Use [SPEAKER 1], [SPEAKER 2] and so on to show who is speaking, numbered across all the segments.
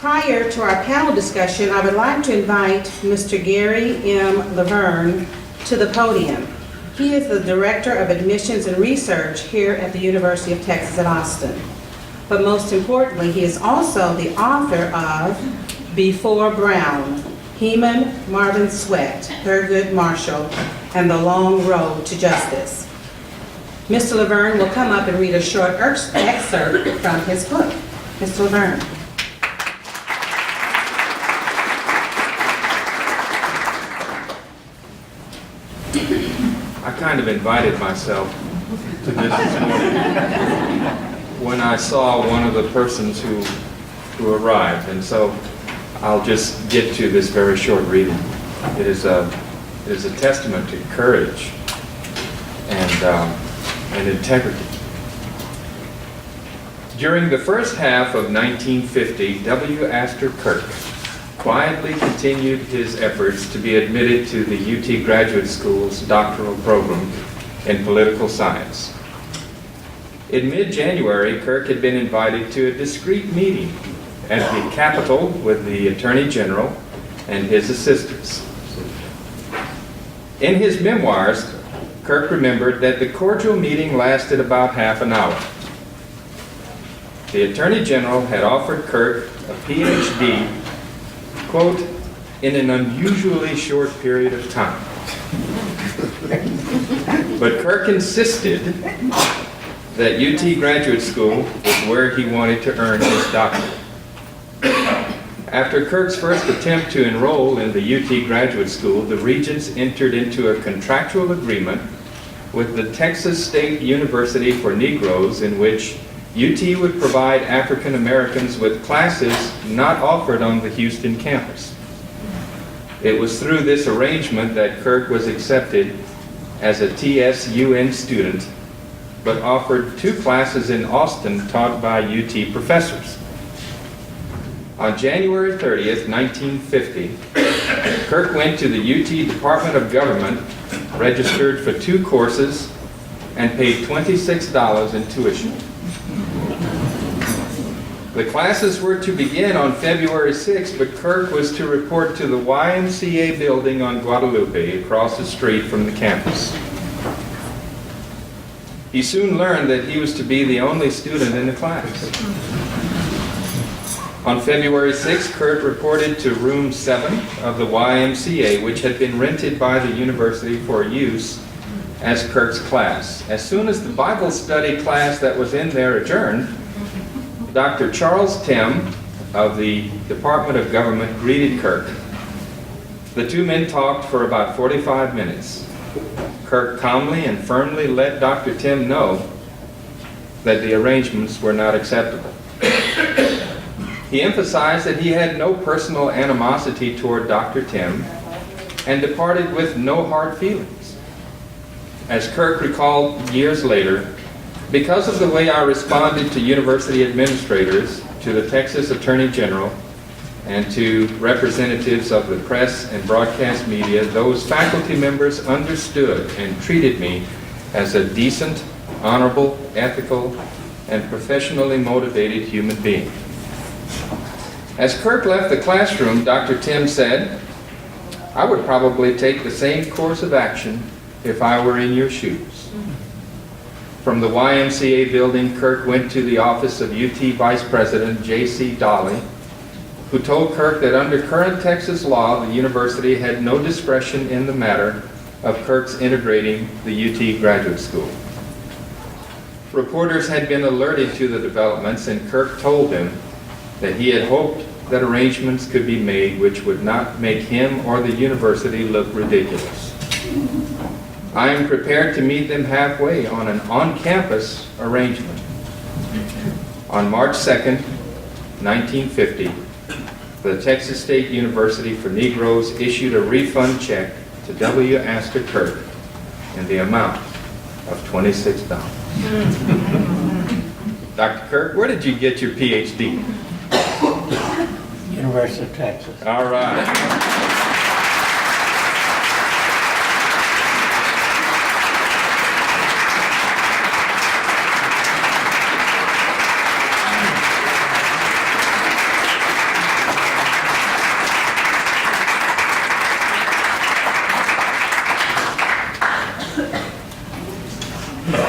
[SPEAKER 1] Prior to our panel discussion, I would like to invite Mr. Gary M. Lavergne to the podium. He is the Director of Admissions and Research here at the University of Texas at Austin. But most importantly, he is also the author of Before Brown, HEMAN Marion SWEATT, Thurgood Marshall, and the Long Road to Justice. Mr. Lavergne will come up and read a short excerpt from his book. Mr. Lavergne.
[SPEAKER 2] I kind of invited myself to this morning when I saw one of the persons who arrived, and so I'll just get to this very short reading. It is a testament to courage and integrity. During the first half of 1950, W. Astor Kirk quietly continued his efforts to be admitted to the UT Graduate School's doctoral program in political science. In mid-January, Kirk had been invited to a discreet meeting at the Capitol with the Attorney General and his assistants. In his memoirs, Kirk remembered that the cordial meeting lasted about half an hour. The Attorney General had offered Kirk a PhD, quote, in an unusually short period of time. But Kirk insisted that UT Graduate School was where he wanted to earn his doctorate. After Kirk's first attempt to enroll in the UT Graduate School, the Regents entered into a contractual agreement with the Texas State University for Negroes in which UT would provide African Americans with classes not offered on the Houston campus. It was through this arrangement that Kirk was accepted as a TSUN student, but offered 2 classes in Austin taught by UT professors. On January 30th, 1950, Kirk went to the UT Department of Government, registered for 2 courses, and paid $26 in tuition. The classes were to begin on February 6th, but Kirk was to report to the YMCA building on Guadalupe, across the street from the campus. He soon learned that he was to be the only student in the class. On February 6th, Kirk reported to room 7 of the YMCA, which had been rented by the university for use as Kirk's class. As soon as the Bible study class that was in there adjourned, Dr. Charles Tim of the Department of Government greeted Kirk. The 2 men talked for about 45 minutes. Kirk calmly and firmly let Dr. Tim know that the arrangements were not acceptable. He emphasized that he had no personal animosity toward Dr. Tim and departed with no hard feelings. As Kirk recalled years later, because of the way I responded to university administrators, to the Texas Attorney General, and to representatives of the press and broadcast media, those faculty members understood and treated me as a decent, honorable, ethical, and professionally motivated human being. As Kirk left the classroom, Dr. Tim said, "I would probably take the same course of action if I were in your shoes." From the YMCA building, Kirk went to the office of UT Vice President J.C. Dolly, who told Kirk that under current Texas law, the university had no discretion in the matter of Kirk's integrating the UT Graduate School. Reporters had been alerted to the developments, and Kirk told them that he had hoped that arrangements could be made which would not make him or the university look ridiculous. I am prepared to meet them halfway on an on-campus arrangement. On March 2nd, 1950, the Texas State University for Negroes issued a refund check to W. Astor Kirk in the amount of $26. Dr. Kirk, where did you get your PhD?
[SPEAKER 3] University of Texas.
[SPEAKER 2] All right.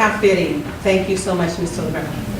[SPEAKER 1] how fitting. Thank you so much, Mr. Laverne.